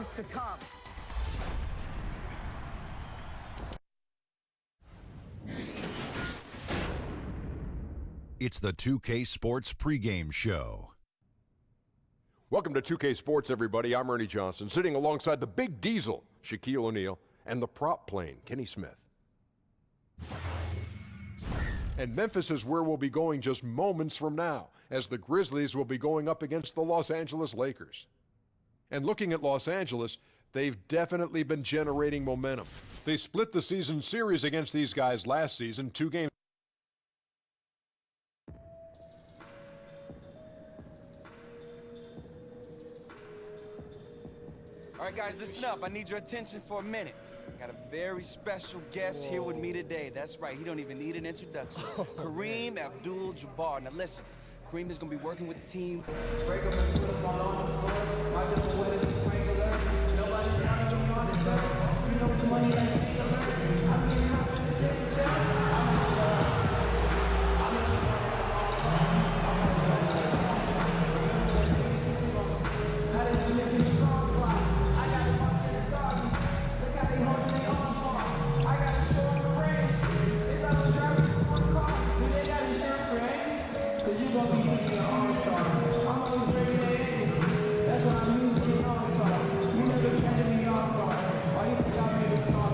things to come. It's the 2K Sports pregame show. Welcome to 2K Sports, everybody. I'm Ernie Johnson, sitting alongside the big diesel, Shaquille O'Neal, and the prop plane, Kenny Smith. And Memphis is where we'll be going just moments from now, as the Grizzlies will be going up against the Los Angeles Lakers. And looking at Los Angeles, they've definitely been generating momentum. They split the season series against these guys last season, 2 games. All right, guys, listen up. I need your attention for a minute. Got a very special guest here with me today. That's right, he don't even need an introduction. Kareem Abdul-Jabbar. Now listen, Kareem is gonna be working with the team. Break up and put them all on the floor. My double weather is sprinkler. Nobody down on me on the surface. You know it's money like me alerts. I'm getting hot from the temperature. I'm in the dogs. I know she wanted it all. I'm in the dogs. Now that you're missing the car blocks, I got a monster in the doggy. Look how they holding their own farms. I got a show on the range. They thought I was driving for a car. Do they got insurance for ankles? Cause you gon' be using your all-star. I'm always breaking their ankles. That's why I'm using an all-star. You never catching me off guard. Why you think I made a song?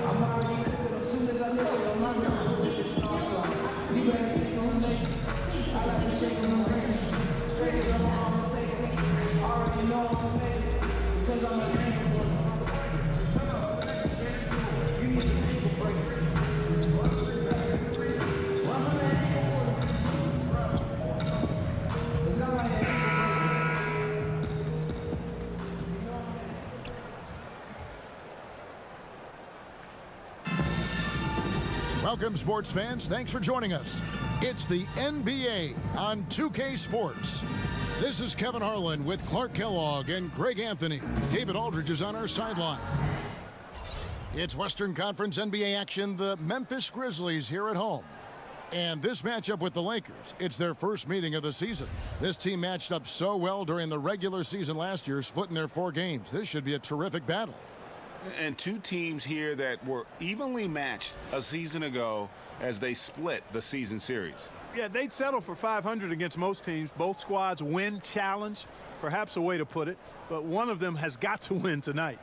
I'm already cooking them. Soon as I look at them, I'm gonna get this song. You better take on the next. I like to shake them around. Straight to the arm and take it. Already know I'm gonna make it. Because I'm an ankle. You need to make some breaks. One from the ankle. Is that my ankle? Welcome, sports fans. Thanks for joining us. It's the NBA on 2K Sports. This is Kevin Harlan with Clark Kellogg and Greg Anthony. David Aldridge is on our sideline. It's Western Conference NBA action. The Memphis Grizzlies here at home. And this matchup with the Lakers, it's their first meeting of the season. This team matched up so well during the regular season last year, splitting their 4 games. This should be a terrific battle. And 2 teams here that were evenly matched a season ago as they split the season series. Yeah, they'd settle for 500 against most teams. Both squads win challenge, perhaps a way to put it, but one of them has got to win tonight.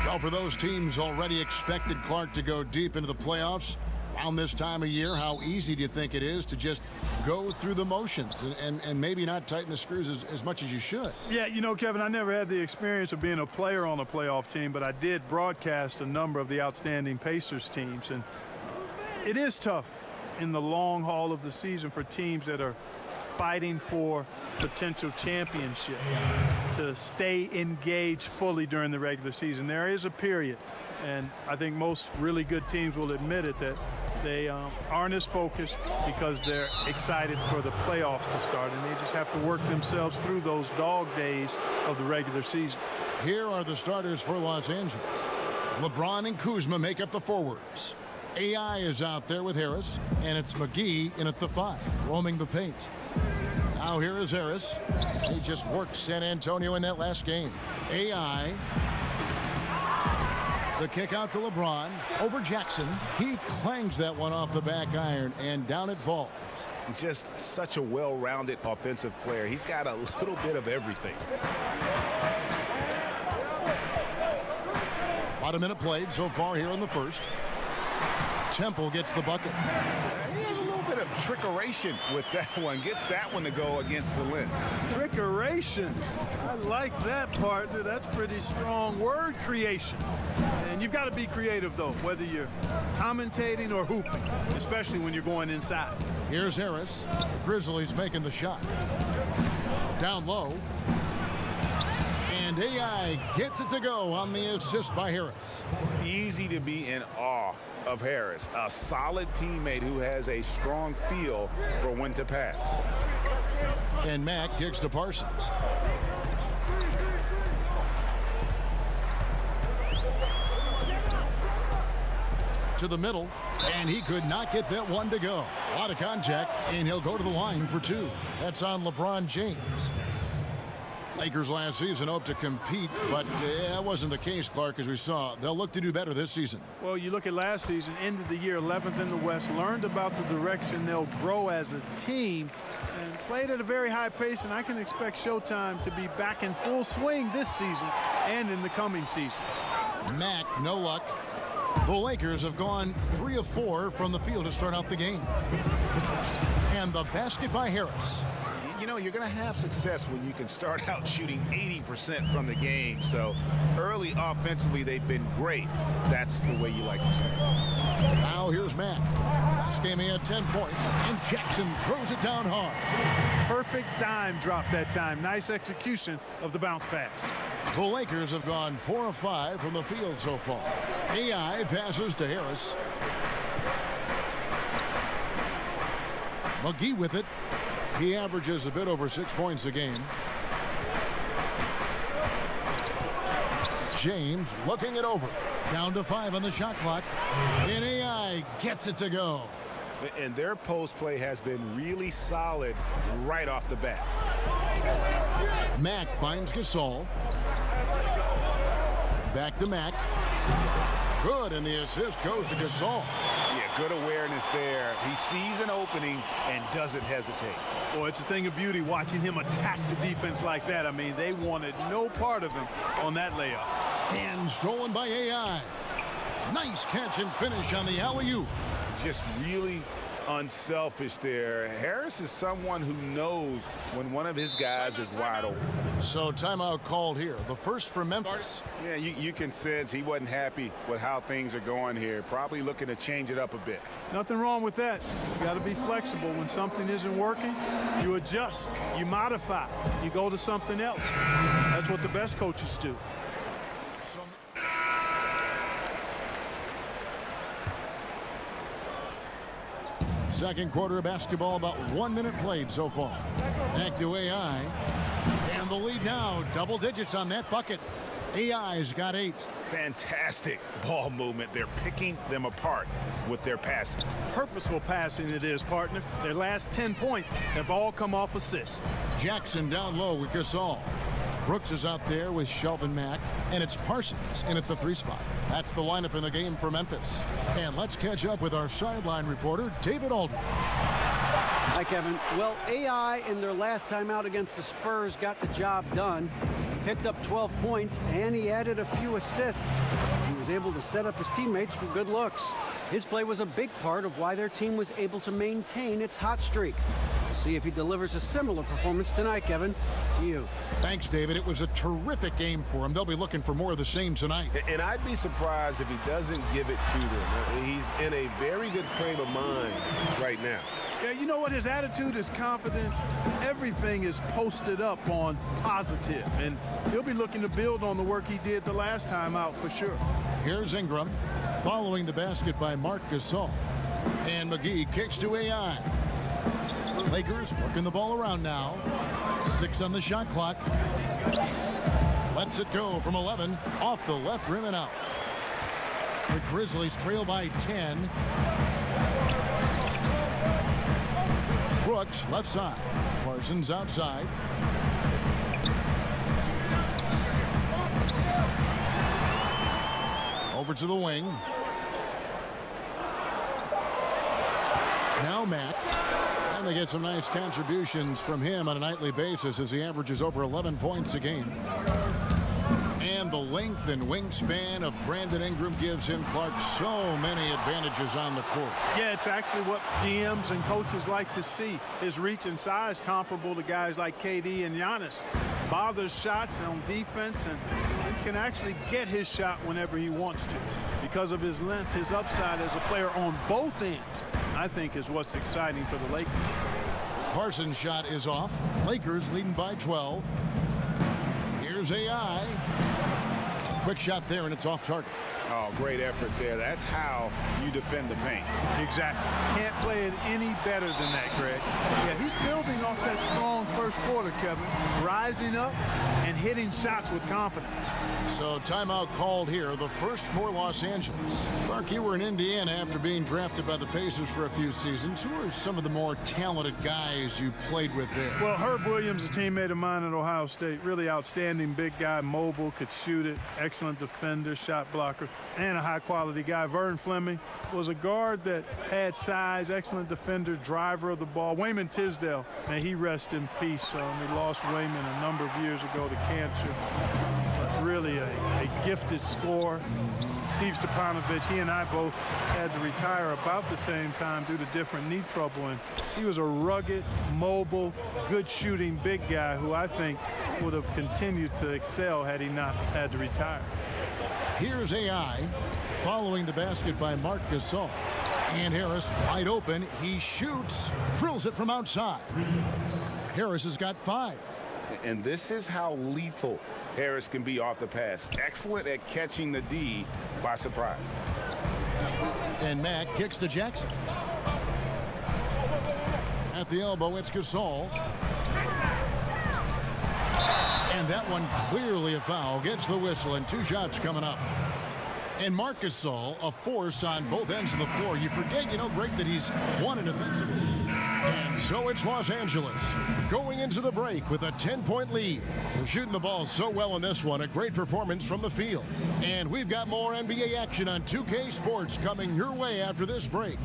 Well, for those teams already expected Clark to go deep into the playoffs around this time of year, how easy do you think it is to just go through the motions and maybe not tighten the screws as much as you should? Yeah, you know, Kevin, I never had the experience of being a player on a playoff team, but I did broadcast a number of the outstanding Pacers teams, and it is tough in the long haul of the season for teams that are fighting for potential championships to stay engaged fully during the regular season. There is a period, and I think most really good teams will admit it, that they aren't as focused because they're excited for the playoffs to start, and they just have to work themselves through those dog days of the regular season. Here are the starters for Los Angeles. LeBron and Kuzma make up the forwards. AI is out there with Harris, and it's McGee in at the 5, roaming the paint. Now here is Harris. He just worked San Antonio in that last game. AI. The kick out to LeBron. Over Jackson. He clangs that one off the back iron, and down it falls. Just such a well-rounded offensive player. He's got a little bit of everything. About a minute played so far here in the first. Temple gets the bucket. He has a little bit of trickeration with that one. Gets that one to go against the limb. Trickeration. I like that, partner. That's pretty strong word creation. And you've got to be creative, though, whether you're commentating or hooping, especially when you're going inside. Here's Harris. The Grizzlies making the shot. Down low. And AI gets it to go on the assist by Harris. Easy to be in awe of Harris, a solid teammate who has a strong feel for when to pass. And Mack kicks to Parsons. To the middle, and he could not get that one to go. A lot of contact, and he'll go to the line for 2. That's on LeBron James. Lakers last season hoped to compete, but that wasn't the case, Clark, as we saw. They'll look to do better this season. Well, you look at last season, ended the year 11th in the West, learned about the direction they'll grow as a team, and played at a very high pace, and I can expect Showtime to be back in full swing this season and in the coming seasons. Mack, no luck. The Lakers have gone 3 of 4 from the field to start out the game. And the basket by Harris. You know, you're going to have success when you can start out shooting 80% from the game. So early offensively, they've been great. That's the way you like to start. Now here's Mack. Last game he had 10 points, and Jackson throws it down hard. Perfect dime drop that time. Nice execution of the bounce pass. The Lakers have gone 4 of 5 from the field so far. AI passes to Harris. McGee with it. He averages a bit over 6 points a game. James looking it over. Down to 5 on the shot clock. And AI gets it to go. And their post play has been really solid right off the bat. Mack finds Gasol. Back to Mack. Good, and the assist goes to Gasol. Yeah, good awareness there. He sees an opening and doesn't hesitate. Boy, it's a thing of beauty watching him attack the defense like that. I mean, they wanted no part of him on that layup. And stolen by AI. Nice catch and finish on the alley-oop. Just really unselfish there. Harris is someone who knows when one of his guys is wide open. So timeout called here. The first for Memphis. Yeah, you can sense he wasn't happy with how things are going here. Probably looking to change it up a bit. Nothing wrong with that. You got to be flexible. When something isn't working, you adjust, you modify, you go to something else. That's what the best coaches do. Second quarter of basketball, about 1 minute played so far. Back to AI. And the lead now, double digits on that bucket. AI's got 8. Fantastic ball movement. They're picking them apart with their passing. Purposeful passing it is, partner. Their last 10 points have all come off assists. Jackson down low with Gasol. Brooks is out there with Shelvin Mack, and it's Parsons in at the 3 spot. That's the lineup in the game for Memphis. And let's catch up with our sideline reporter, David Aldridge. Hi, Kevin. Well, AI in their last time out against the Spurs got the job done. Picked up 12 points, and he added a few assists as he was able to set up his teammates for good looks. His play was a big part of why their team was able to maintain its hot streak. We'll see if he delivers a similar performance tonight, Kevin. To you. Thanks, David. It was a terrific game for him. They'll be looking for more of the same tonight. And I'd be surprised if he doesn't give it to them. He's in a very good frame of mind right now. Yeah, you know what? His attitude, his confidence, everything is posted up on positive. And he'll be looking to build on the work he did the last time out for sure. Here's Ingram following the basket by Marc Gasol. And McGee kicks to AI. Lakers working the ball around now. 6 on the shot clock. Lets it go from 11 off the left rim and out. The Grizzlies trail by 10. Brooks left side. Parsons outside. Over to the wing. Now Mack. And they get some nice contributions from him on a nightly basis as he averages over 11 points a game. And the length and wingspan of Brandon Ingram gives him, Clark, so many advantages on the court. Yeah, it's actually what GMs and coaches like to see. His reach and size comparable to guys like KD and Giannis. Bothers shots on defense, and he can actually get his shot whenever he wants to. Because of his length, his upside as a player on both ends, I think, is what's exciting for the Lakers. Parsons' shot is off. Lakers leading by 12. Here's AI. Quick shot there, and it's off target. Oh, great effort there. That's how you defend the paint. Exactly. Can't play it any better than that, Greg. Yeah, he's building off that strong first quarter, Kevin. Rising up and hitting shots with confidence. So timeout called here, the first for Los Angeles. Clark, you were in Indiana after being drafted by the Pacers for a few seasons. Who are some of the more talented guys you played with there? Well, Herb Williams, a teammate of mine at Ohio State, really outstanding big guy, mobile, could shoot it, excellent defender, shot blocker, and a high-quality guy. Vern Fleming was a guard that had size, excellent defender, driver of the ball. Wayman Tisdale, may he rest in peace. We lost Wayman a number of years ago to cancer. But really a gifted scorer. Steve Stepanovich, he and I both had to retire about the same time due to different knee trouble. And he was a rugged, mobile, good shooting big guy who I think would have continued to excel had he not had to retire. Here's AI following the basket by Marc Gasol. And Harris wide open. He shoots, drills it from outside. Harris has got 5. And this is how lethal Harris can be off the pass. Excellent at catching the D by surprise. And Mack kicks to Jackson. At the elbow, it's Gasol. And that one clearly a foul. Gets the whistle, and 2 shots coming up. And Marc Gasol, a force on both ends of the floor. You forget, Greg, that he's won it offensively. And so it's Los Angeles going into the break with a 10-point lead. They're shooting the ball so well in this one. A great performance from the field. And we've got more NBA action on 2K Sports coming your way after this break.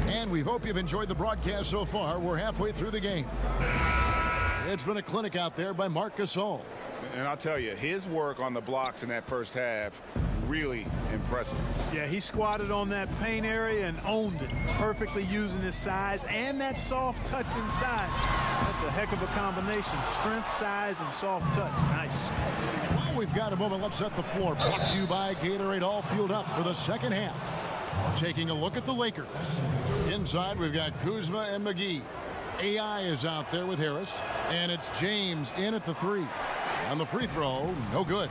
And we hope you've enjoyed the broadcast so far. We're halfway through the game. It's been a clinic out there by Marc Gasol. And I'll tell you, his work on the blocks in that first half, really impressive. Yeah, he squatted on that paint area and owned it, perfectly using his size and that soft touch inside. That's a heck of a combination. Strength, size, and soft touch. Nice. Well, we've got a moment. Let's set the floor. Brought to you by Gatorade, all fueled up for the second half. Taking a look at the Lakers. Inside, we've got Kuzma and McGee. AI is out there with Harris, and it's James in at the 3. On the free throw, no good.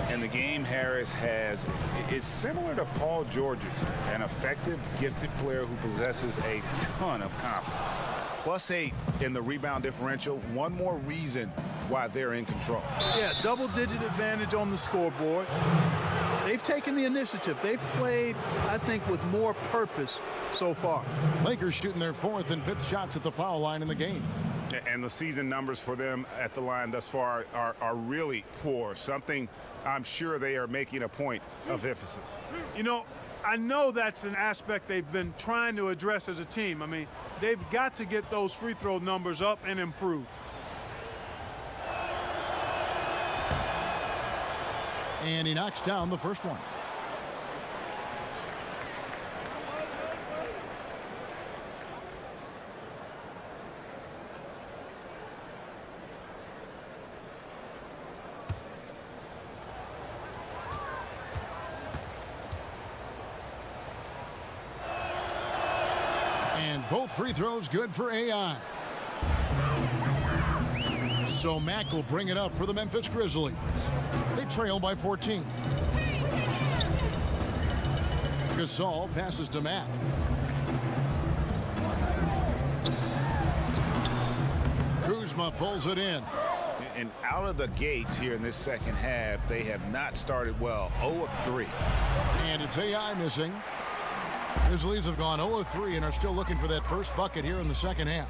And the game Harris has is similar to Paul George's, an effective, gifted player who possesses a ton of confidence. +8 in the rebound differential. One more reason why they're in control. Yeah, double-digit advantage on the scoreboard. They've taken the initiative. They've played, I think, with more purpose so far. Lakers shooting their 4th and 5th shots at the foul line in the game. And the season numbers for them at the line thus far are really poor. Something I'm sure they are making a point of emphasis. I know that's an aspect they've been trying to address as a team. I mean, they've got to get those free throw numbers up and improve. And he knocks down the first one. And both free throws good for AI. So Mack will bring it up for the Memphis Grizzlies. They trail by 14. Gasol passes to Mack. Kuzma pulls it in. And out of the gates here in this second half, they have not started well. 0 of 3. And it's AI missing. Grizzlies have gone 0 of 3 and are still looking for that first bucket here in the second half.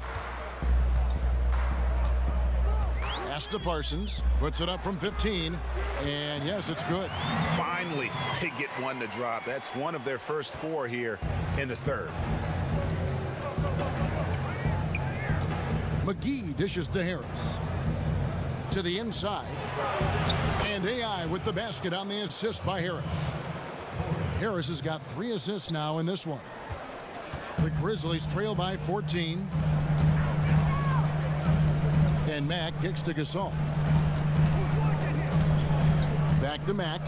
Pass to Parsons, puts it up from 15, and yes, it's good. Finally, they get one to drop. That's one of their first 4 here in the third. McGee dishes to Harris. To the inside. And AI with the basket on the assist by Harris. Harris has got 3 assists now in this one. The Grizzlies trail by 14. And Mack kicks to Gasol. Back to Mack.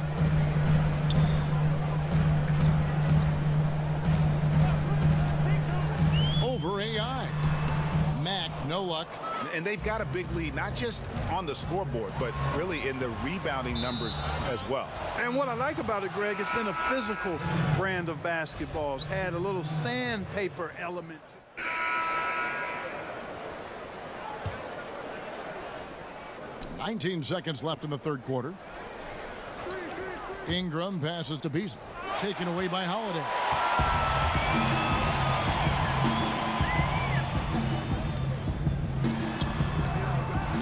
And they've got a big lead, not just on the scoreboard, but really in the rebounding numbers as well. And what I like about it, Greg, it's been a physical brand of basketball. It's had a little sandpaper element. 19 seconds left in the third quarter. Ingram passes to Beasley. Taken away by Holiday.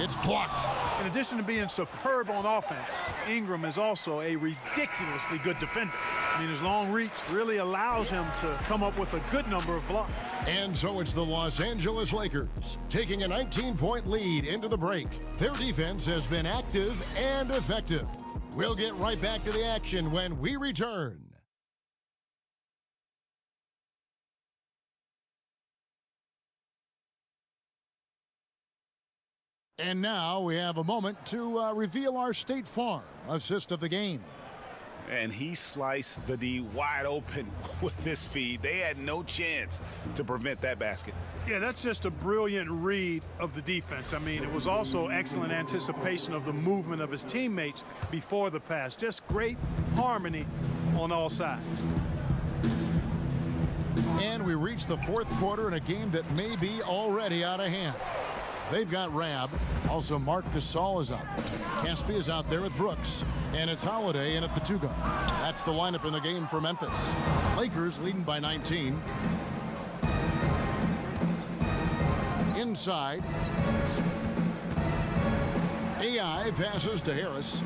It's blocked. In addition to being superb on offense, Ingram is also a ridiculously good defender. I mean, his long reach really allows him to come up with a good number of blocks. And so it's the Los Angeles Lakers taking a 19-point lead into the break. Their defense has been active and effective. We'll get right back to the action when we return. And now we have a moment to reveal our State Farm assist of the game. And he sliced the D wide open with this feed. They had no chance to prevent that basket. Yeah, that's just a brilliant read of the defense. I mean, it was also excellent anticipation of the movement of his teammates before the pass. Just great harmony on all sides. And we reach the fourth quarter in a game that may be already out of hand. They've got Rab. Also, Mark Gasol is out there. Caspi is out there with Brooks. And it's Holiday in at the two-guard. That's the lineup in the game for Memphis. Lakers leading by 19. Inside. AI passes to Harris.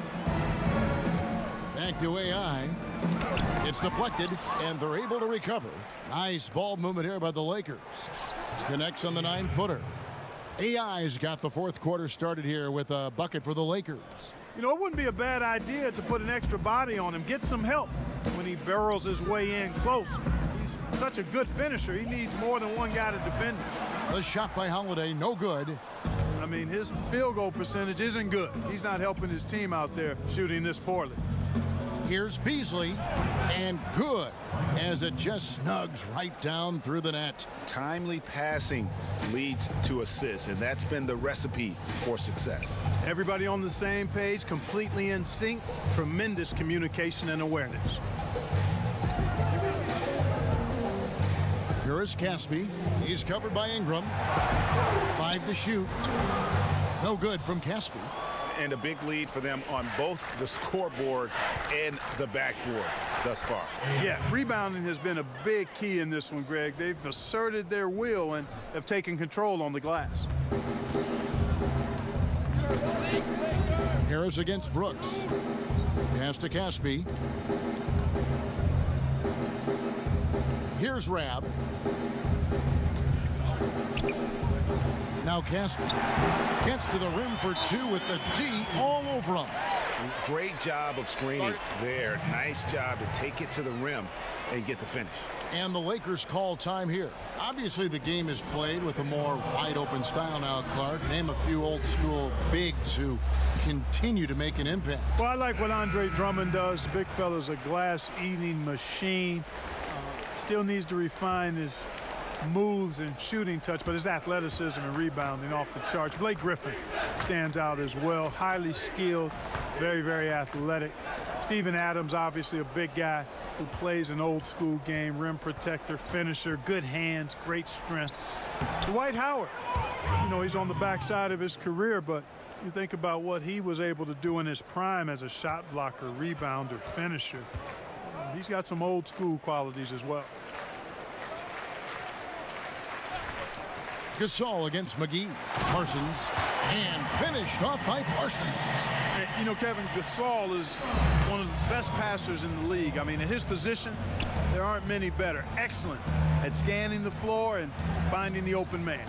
Back to AI. It's deflected, and they're able to recover. Nice ball movement here by the Lakers. Connects on the 9-footer. AI's got the fourth quarter started here with a bucket for the Lakers. You know, it wouldn't be a bad idea to put an extra body on him, get some help when he barrels his way in close. He's such a good finisher. He needs more than one guy to defend him. The shot by Holiday, no good. I mean, his field goal percentage isn't good. He's not helping his team out there shooting this poorly. Here's Beasley, and good, as it just snugs right down through the net. Timely passing leads to assists, and that's been the recipe for success. Everybody on the same page, completely in sync, tremendous communication and awareness. Here is Caspi. He's covered by Ingram. 5 to shoot. No good from Caspi. And a big lead for them on both the scoreboard and the backboard thus far. Yeah, rebounding has been a big key in this one, Greg. They've asserted their will and have taken control on the glass. Harris against Brooks. Pass to Caspi. Here's Rab. Now Caspi gets to the rim for 2 with the D all over him. Great job of screening there. Nice job to take it to the rim and get the finish. And the Lakers call time here. Obviously, the game is played with a more wide-open style now, Clark. Name a few old-school bigs who continue to make an impact. Well, I like what Andre Drummond does. The big fella's a glass-eating machine. Still needs to refine his moves and shooting touch, but his athleticism and rebounding off the charts. Blake Griffin stands out as well. Highly skilled, very, very athletic. Steven Adams, obviously a big guy who plays an old school game, rim protector, finisher, good hands, great strength. Dwight Howard, you know, he's on the backside of his career, but you think about what he was able to do in his prime as a shot blocker, rebounder, finisher. He's got some old school qualities as well. Gasol against McGee. Parsons, and finished off by Parsons. You know, Kevin, Gasol is one of the best passers in the league. I mean, at his position, there aren't many better. Excellent at scanning the floor and finding the open man.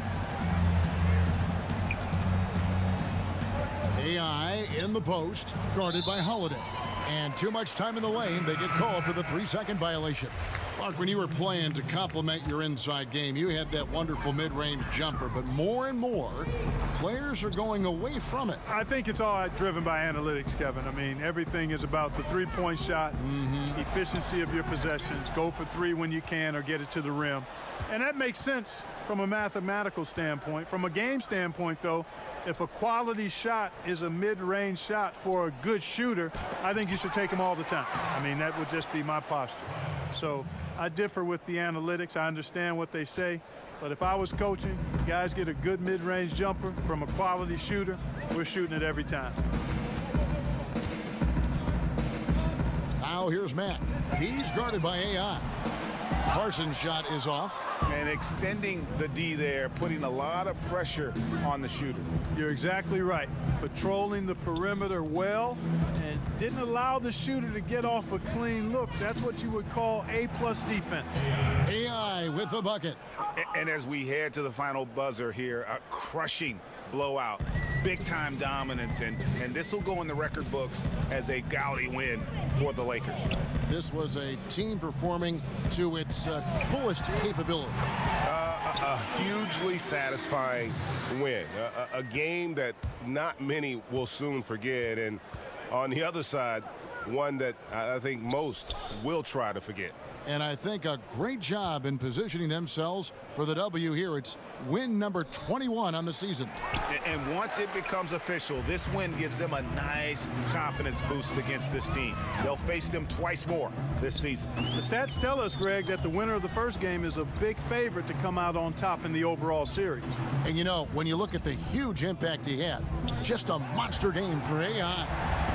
AI in the post, guarded by Holiday. And too much time in the lane. They get called for the 3-second violation. Clark, when you were playing to complement your inside game, you had that wonderful mid-range jumper, but more and more, players are going away from it. I think it's all driven by analytics, Kevin. I mean, everything is about the three-point shot, efficiency of your possessions, go for three when you can or get it to the rim. And that makes sense from a mathematical standpoint. From a game standpoint, though, if a quality shot is a mid-range shot for a good shooter, I think you should take them all the time. I mean, that would just be my posture. So I differ with the analytics. I understand what they say. But if I was coaching, guys get a good mid-range jumper from a quality shooter, we're shooting it every time. Now here's Matt. He's guarded by AI. Parsons' shot is off. And extending the D there, putting a lot of pressure on the shooter. You're exactly right. Patrolling the perimeter well and didn't allow the shooter to get off a clean look. That's what you would call A-plus defense. AI with the bucket. And as we head to the final buzzer here, a crushing blowout, big-time dominance, and this will go in the record books as a gaudy win for the Lakers. This was a team performing to its fullest capability. A hugely satisfying win, a game that not many will soon forget, and on the other side, one that I think most will try to forget. And I think a great job in positioning themselves for the W here. It's win number 21 on the season. And once it becomes official, this win gives them a nice confidence boost against this team. They'll face them twice more this season. The stats tell us, Greg, that the winner of the first game is a big favorite to come out on top in the overall series. And you know, when you look at the huge impact he had, just a monster game for AI.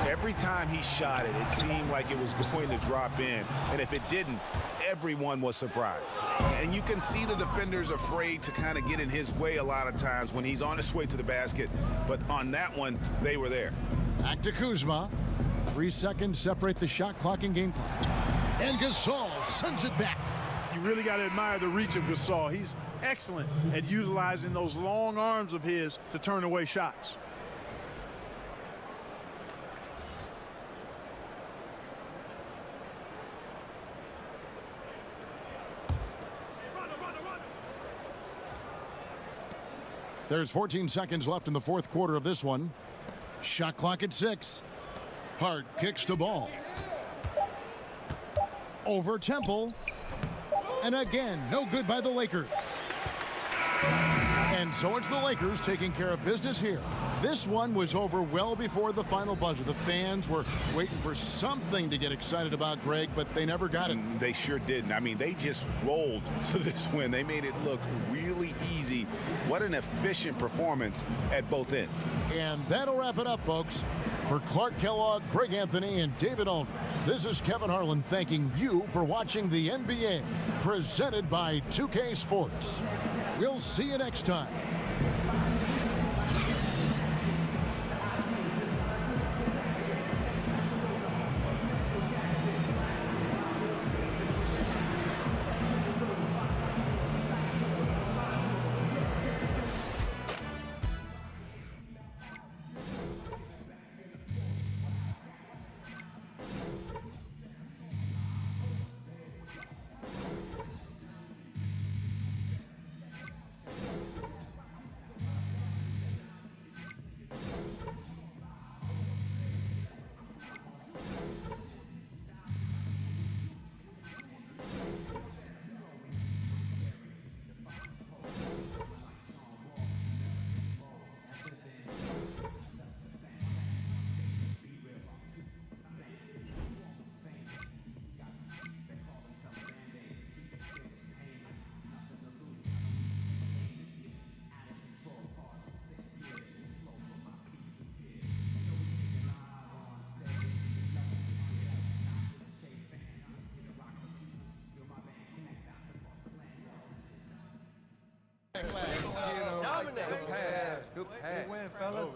Every time he shot it, it seemed like it was going to drop in. And if it didn't, everyone was surprised. And you can see the defenders afraid to kind of get in his way a lot of times when he's on his way to the basket. But on that one, they were there. Back to Kuzma. 3 seconds separate the shot clock and game clock. And Gasol sends it back. You really got to admire the reach of Gasol. He's excellent at utilizing those long arms of his to turn away shots. There's 14 seconds left in the fourth quarter of this one. Shot clock at 6. Hart kicks the ball. Over Temple. And again, no good by the Lakers. And so it's the Lakers taking care of business here. This one was over well before the final buzzer. The fans were waiting for something to get excited about, Greg, but they never got it. They sure didn't. I mean, they just rolled to this win. They made it look really easy. What an efficient performance at both ends. And that'll wrap it up, folks. For Clark Kellogg, Greg Anthony, and David Aldridge, this is Kevin Harlan thanking you for watching the NBA, presented by 2K Sports. We'll see you next time. Good pass. Good win, fellas.